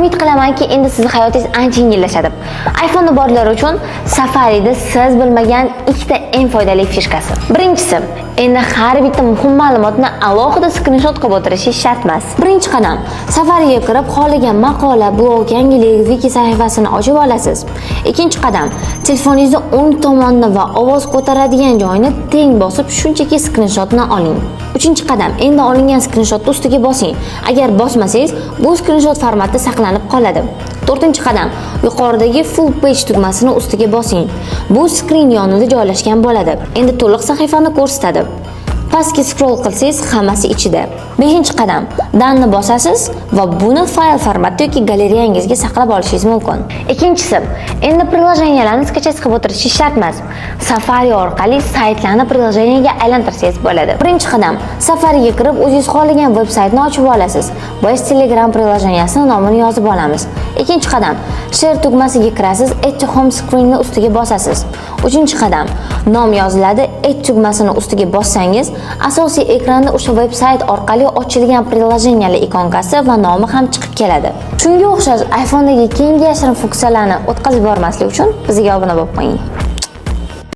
Umid qilamanki, endi sizning hayotingiz ancha yengillashadi. iPhone'ni borlar uchun Safari'da siz bilmagan ikkita eng foydali fishkasi. Birinchisi, endi har bitta muhim ma'lumotni alohida skrinshot qilib o'tirishingiz shart emas. Birinchi qadam, Safari'ga kirib, xohlagan maqola, blog, yangilik, wiki sahifasini ochib olasiz. Ikkinchi qadam, telefoningizni o'ng tomonni va ovoz ko'taradigan joyini teng bosib, shunchaki skrinshotni oling. Uchinchi qadam, endi olingan skrinshotni ustiga bosing. Agar bosmasangiz, bu skrinshot formatda saqlanib qoladi. To'rtinchi qadam, yuqoridagi full page tugmasini ustiga bosing. Bu skrin yonida joylashgan bo'ladi. Endi to'liq sahifani ko'rsatadi. Pastga scroll qilsangiz, hammasi ichida. 5-qadam, done'ni bosasiz va buni fayl formatda yoki galereyangizga saqlab olishingiz mumkin. Ikkinchisi, endi prilojeniyalarni skachasiz qilib o'tirishingiz shart emas. Safari orqali saytlarni prilojeniyega aylantirsangiz bo'ladi. Birinchi qadam, Safari'ga kirib, o'zingiz xohlagan veb-saytni ochib olasiz. Biz Telegram prilojeniyasining nomini yozib olamiz. Ikkinchi qadam, share tugmasiga kirasiz, add to home screenni ustiga bosasiz. Uchinchi qadam, nom yoziladi, add tugmasini ustiga bossangiz, asosiy ekranda o'sha veb-sayt orqali ochilgan prilojeniyalar ikonkasi va nomi ham chiqib keladi. Shunga o'xshash iPhone'dagi keyingi yashirin funksiyalarni o'tkazib bormaslik uchun bizga obuna bo'lib qo'ying.